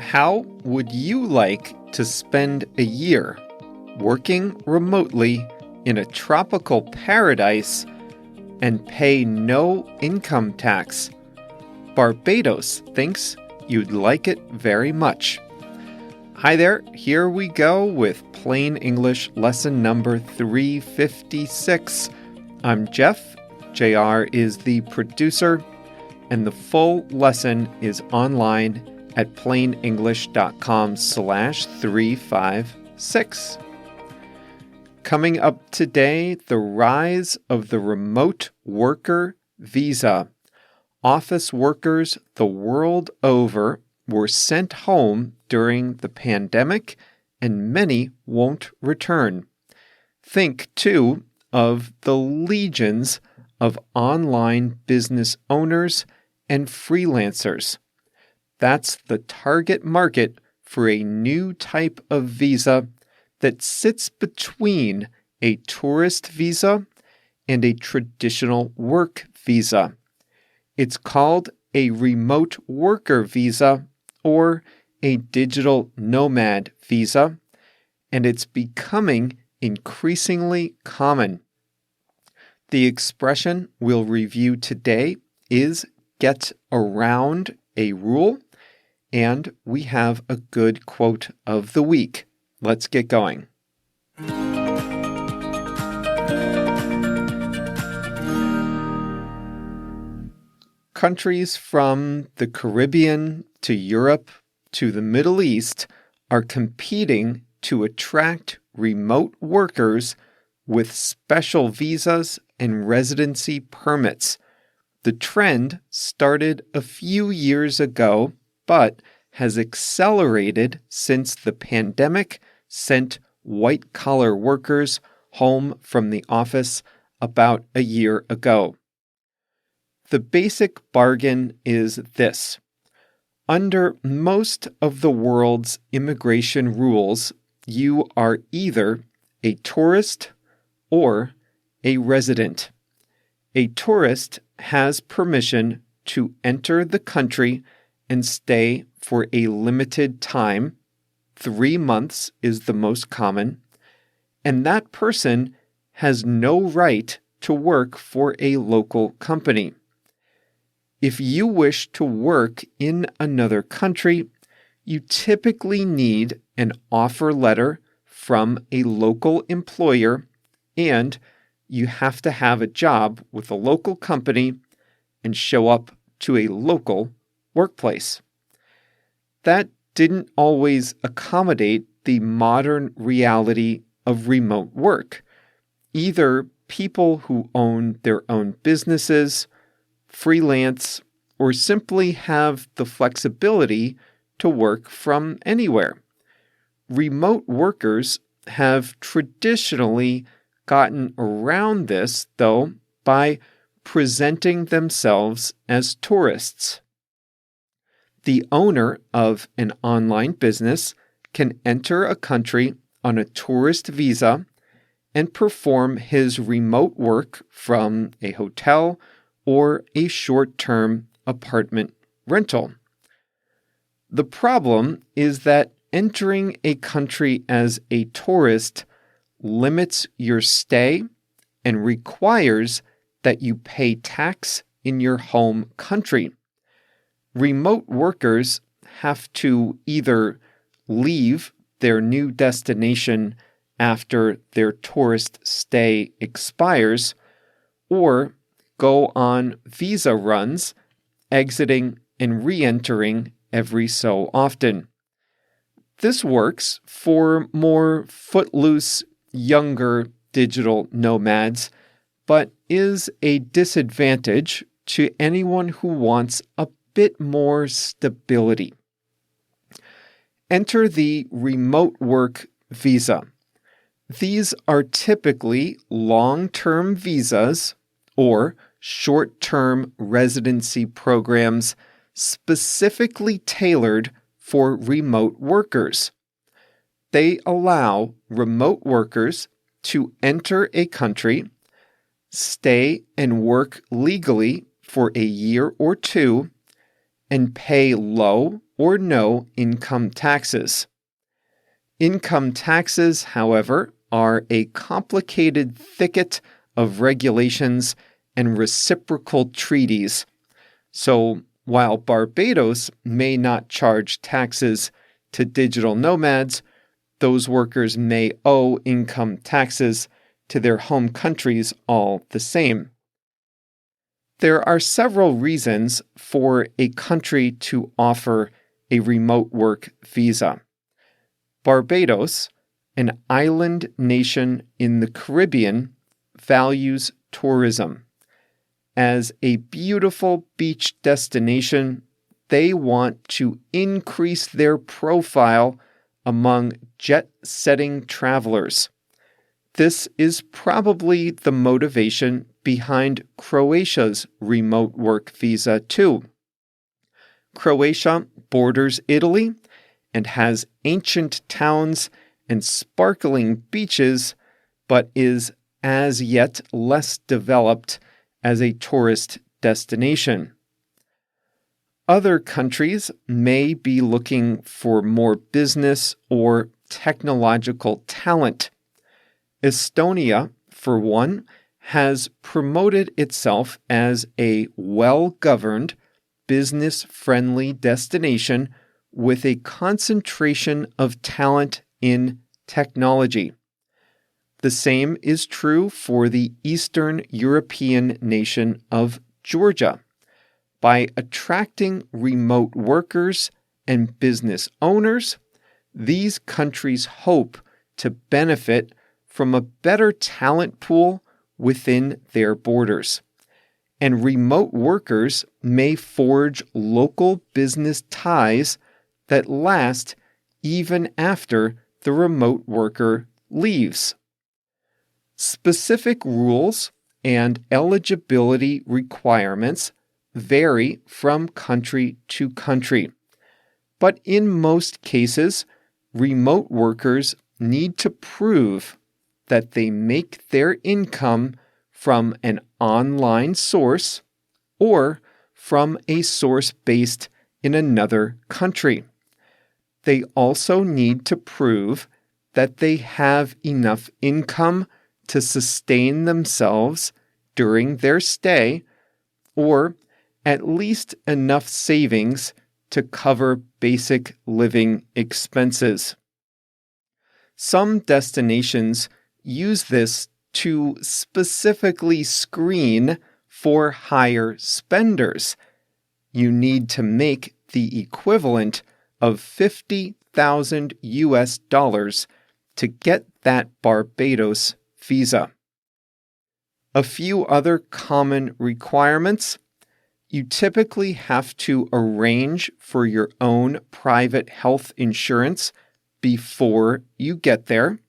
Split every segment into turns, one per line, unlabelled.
How would you like to spend a year working remotely in a tropical paradise and pay no income tax? Barbados thinks you'd like it very much. Hi there, here we go with Plain English lesson number 356. I'm Jeff, JR is the producer, and the full lesson is online at plainenglish.com/356. Coming up today, the rise of the remote worker visa. Office workers the world over were sent home during the pandemic, and many won't return. Think, too, of the legions of online business owners and freelancers. That's the target market for a new type of visa that sits between a tourist visa and a traditional work visa. It's called a remote worker visa or a digital nomad visa, and it's becoming increasingly common. The expression we'll review today is get around a rule, and we have a good quote of the week. Let's get going. Countries from the Caribbean to Europe to the Middle East are competing to attract remote workers with special visas and residency permits. The trend started a few years ago, but has accelerated since the pandemic sent white-collar workers home from the office about a year ago. The basic bargain is this. Under most of the world's immigration rules, you are either a tourist or a resident. A tourist has permission to enter the country and stay for a limited time. 3 months is the most common, and that person has no right to work for a local company. If you wish to work in another country, you typically need an offer letter from a local employer, and you have to have a job with a local company and show up to a local workplace. That didn't always accommodate the modern reality of remote work. Either people who own their own businesses, freelance, or simply have the flexibility to work from anywhere. Remote workers have traditionally gotten around this, though, by presenting themselves as tourists. The owner of an online business can enter a country on a tourist visa and perform his remote work from a hotel or a short-term apartment rental. The problem is that entering a country as a tourist limits your stay and requires that you pay tax in your home country. Remote workers have to either leave their new destination after their tourist stay expires or go on visa runs, exiting and re-entering every so often. This works for more footloose, younger digital nomads, but is a disadvantage to anyone who wants a bit more stability. Enter the remote work visa. These are typically long-term visas or short-term residency programs specifically tailored for remote workers. They allow remote workers to enter a country, stay and work legally for a year or two, and pay low or no income taxes. Income taxes, however, are a complicated thicket of regulations and reciprocal treaties. So while Barbados may not charge taxes to digital nomads, those workers may owe income taxes to their home countries all the same. There are several reasons for a country to offer a remote work visa. Barbados, an island nation in the Caribbean, values tourism. As a beautiful beach destination, they want to increase their profile among jet-setting travelers. This is probably the motivation behind Croatia's remote work visa too. Croatia borders Italy and has ancient towns and sparkling beaches, but is as yet less developed as a tourist destination. Other countries may be looking for more business or technological talent. Estonia, for one, has promoted itself as a well-governed, business-friendly destination with a concentration of talent in technology. The same is true for the Eastern European nation of Georgia. By attracting remote workers and business owners, these countries hope to benefit from a better talent pool within their borders. And remote workers may forge local business ties that last even after the remote worker leaves. Specific rules and eligibility requirements vary from country to country, but in most cases, remote workers need to prove that they make their income from an online source or from a source based in another country. They also need to prove that they have enough income to sustain themselves during their stay, or at least enough savings to cover basic living expenses. Some destinations use this to specifically screen for higher spenders. You need to make the equivalent of $50,000 to get that Barbados visa. A few other common requirements. You typically have to arrange for your own private health insurance before you get there.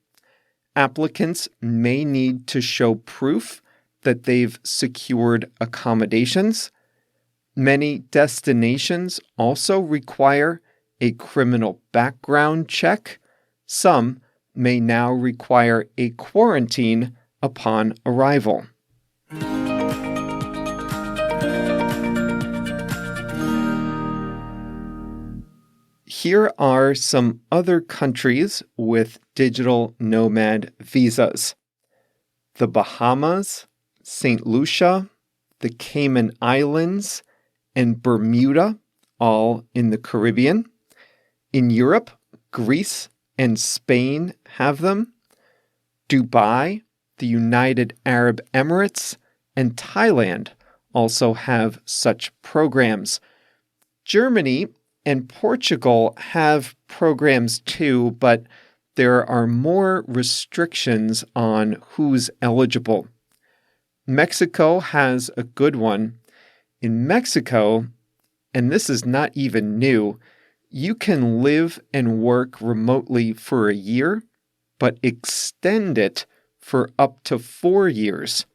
Applicants may need to show proof that they've secured accommodations. Many destinations also require a criminal background check. Some may now require a quarantine upon arrival. Here are some other countries with digital nomad visas: the Bahamas, St. Lucia, the Cayman Islands, and Bermuda, all in the Caribbean. In Europe, Greece and Spain have them. Dubai, the United Arab Emirates, and Thailand also have such programs. Germany and Portugal have programs too, but there are more restrictions on who's eligible. Mexico has a good one. In Mexico, and this is not even new, you can live and work remotely for a year, but extend it for up to 4 years.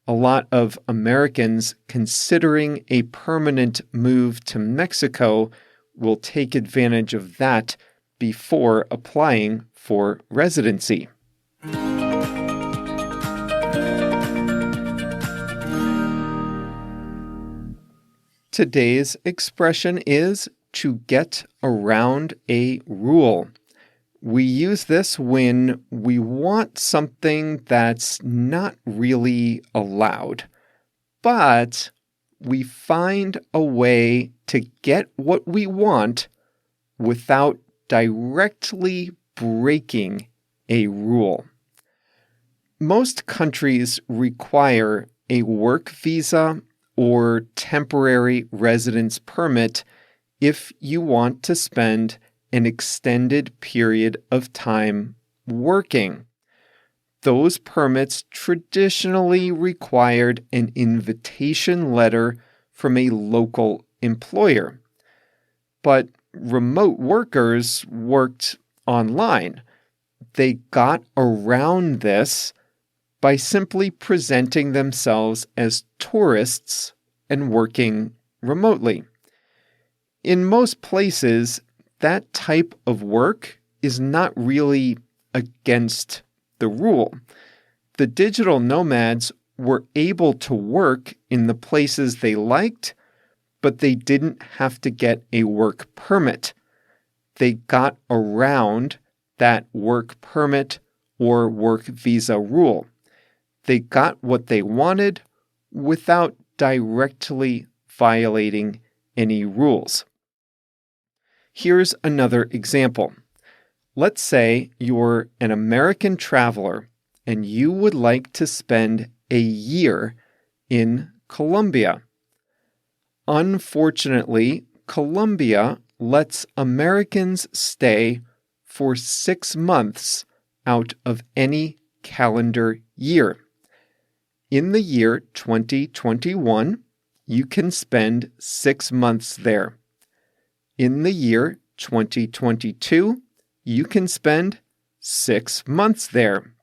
A lot of Americans considering a permanent move to Mexico will take advantage of that before applying for residency. Today's expression is to get around a rule. We use this when we want something that's not really allowed, but we find a way to get what we want without directly breaking a rule. Most countries require a work visa or temporary residence permit if you want to spend an extended period of time working. Those permits traditionally required an invitation letter from a local employer. But remote workers worked online. They got around this by simply presenting themselves as tourists and working remotely. In most places, that type of work is not really against the rule. The digital nomads were able to work in the places they liked, but they didn't have to get a work permit. They got around that work permit or work visa rule. They got what they wanted without directly violating any rules. Here's another example. Let's say you're an American traveler and you would like to spend a year in Colombia. Unfortunately, Colombia lets Americans stay for 6 months out of any calendar year. In the year 2021, you can spend 6 months there. In the year 2022, you can spend 6 months there.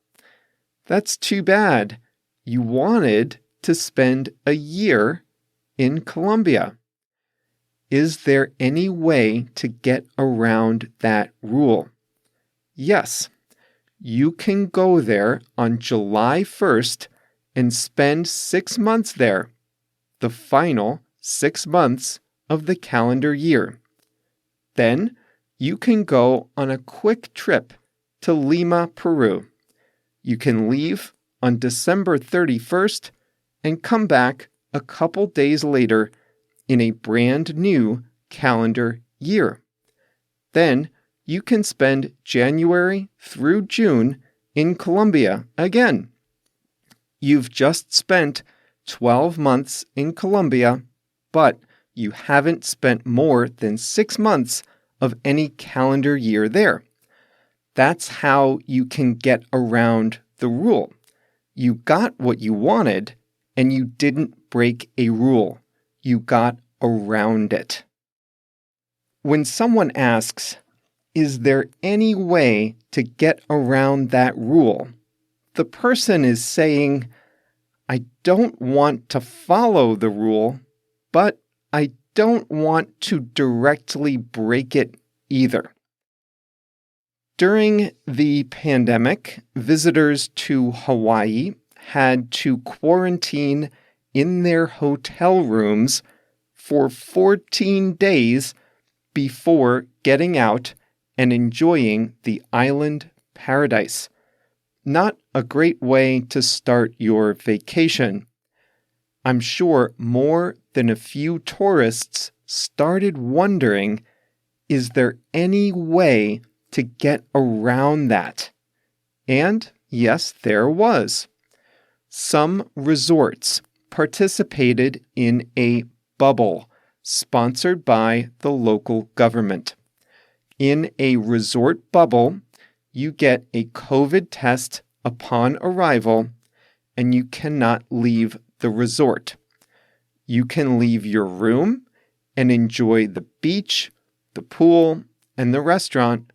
That's too bad. You wanted to spend a year in Colombia. Is there any way to get around that rule? Yes. You can go there on July 1st and spend 6 months there, the final 6 months of the calendar year. Then you can go on a quick trip to Lima, Peru. You can leave on December 31st and come back a couple days later in a brand new calendar year. Then you can spend January through June in Colombia again. You've just spent 12 months in Colombia, but you haven't spent more than 6 months of any calendar year there. That's how you can get around the rule. You got what you wanted, and you didn't break a rule. You got around it. When someone asks, "Is there any way to get around that rule?" the person is saying, "I don't want to follow the rule, but I don't want to directly break it either." During the pandemic, visitors to Hawaii had to quarantine in their hotel rooms for 14 days before getting out and enjoying the island paradise. Not a great way to start your vacation. I'm sure more than a few tourists started wondering, is there any way to get around that? And yes, there was. Some resorts participated in a bubble sponsored by the local government. In a resort bubble, you get a COVID test upon arrival, and you cannot leave the resort. You can leave your room and enjoy the beach, the pool, and the restaurant,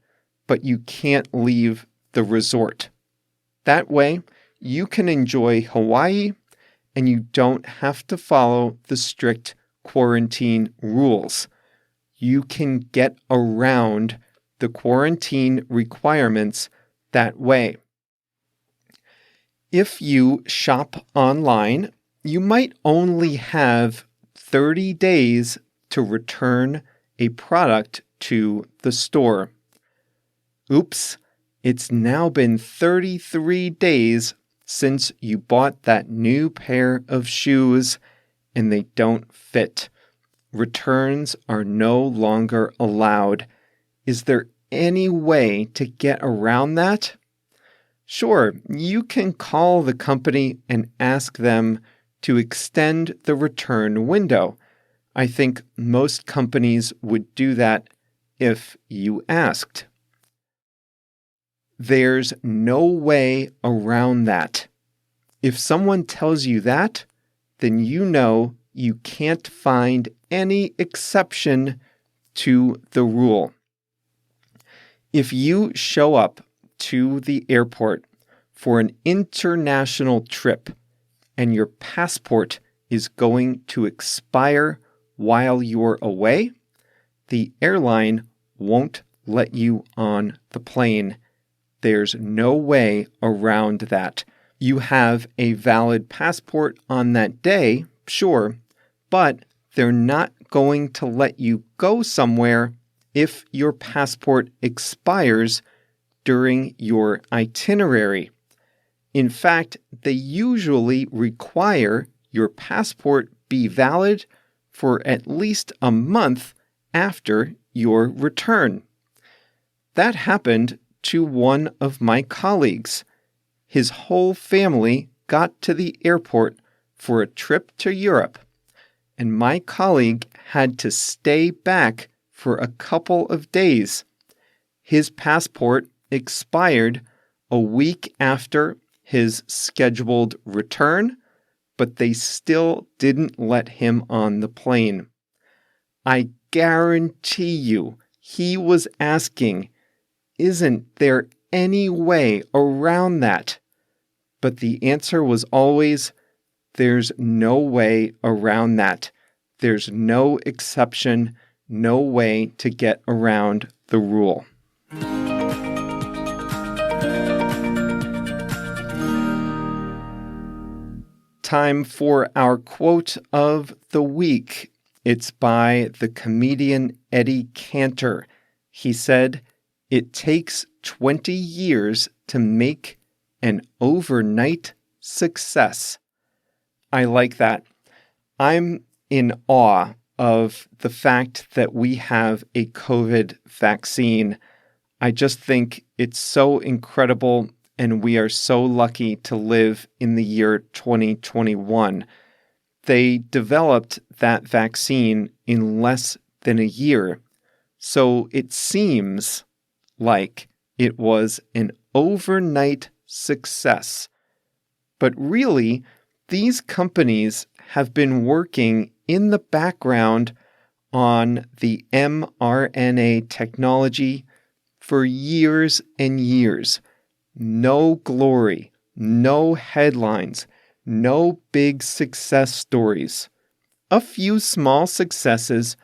but you can't leave the resort. That way, you can enjoy Hawaii, and you don't have to follow the strict quarantine rules. You can get around the quarantine requirements that way. If you shop online, you might only have 30 days to return a product to the store. Oops, it's now been 33 days since you bought that new pair of shoes and they don't fit. Returns are no longer allowed. Is there any way to get around that? Sure, you can call the company and ask them to extend the return window. I think most companies would do that if you asked. There's no way around that. If someone tells you that, then you know you can't find any exception to the rule. If you show up to the airport for an international trip and your passport is going to expire while you're away, the airline won't let you on the plane. There's no way around that. You have a valid passport on that day, sure, but they're not going to let you go somewhere if your passport expires during your itinerary. In fact, they usually require your passport be valid for at least a month after your return. That happened to one of my colleagues. His whole family got to the airport for a trip to Europe, and my colleague had to stay back for a couple of days. His passport expired a week after his scheduled return, but they still didn't let him on the plane. I guarantee you he was asking, isn't there any way around that? But the answer was always, there's no way around that. There's no exception, no way to get around the rule. Time for our quote of the week. It's by the comedian Eddie Cantor. He said, "It takes 20 years to make an overnight success." I like that. I'm in awe of the fact that we have a COVID vaccine. I just think it's so incredible, and we are so lucky to live in the year 2021. They developed that vaccine in less than a year, so it seems like it was an overnight success. But really, these companies have been working in the background on the mRNA technology for years and years. No glory, no headlines, no big success stories. A few small successes,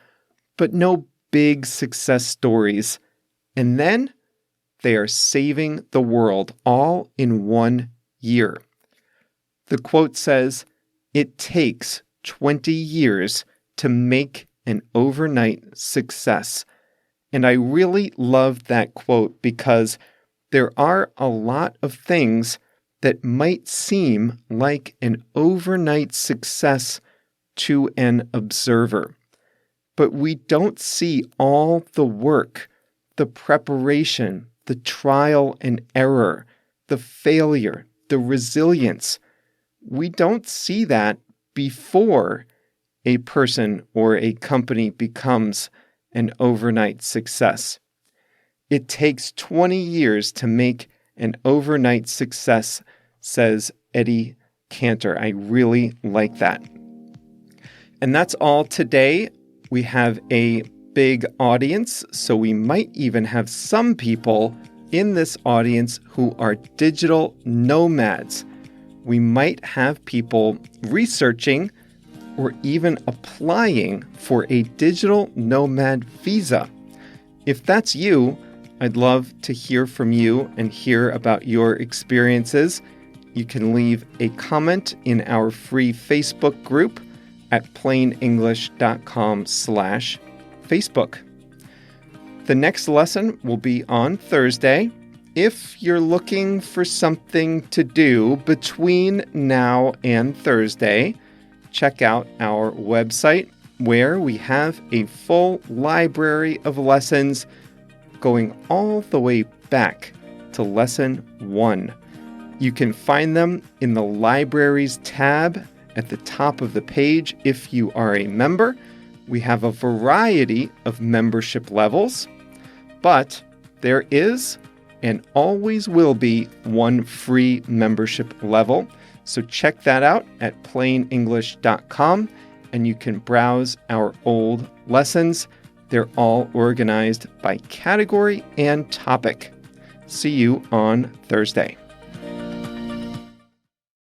but no big success stories. And then they are saving the world all in 1 year. The quote says, "It takes 20 years to make an overnight success." And I really love that quote because there are a lot of things that might seem like an overnight success to an observer. But we don't see all the work, the preparation, the trial and error, the failure, the resilience. We don't see that before a person or a company becomes an overnight success. It takes 20 years to make an overnight success, says Eddie Cantor. I really like that. And that's all today. We have a big audience, so we might even have some people in this audience who are digital nomads. We might have people researching or even applying for a digital nomad visa. If that's you, I'd love to hear from you and hear about your experiences. You can leave a comment in our free Facebook group at plainenglish.com/Facebook. The next lesson will be on Thursday. If you're looking for something to do between now and Thursday, check out our website where we have a full library of lessons going all the way back to Lesson 1. You can find them in the Libraries tab at the top of the page if you are a member. We have a variety of membership levels, but there is and always will be one free membership level. So check that out at plainenglish.com, and you can browse our old lessons. They're all organized by category and topic. See you on Thursday.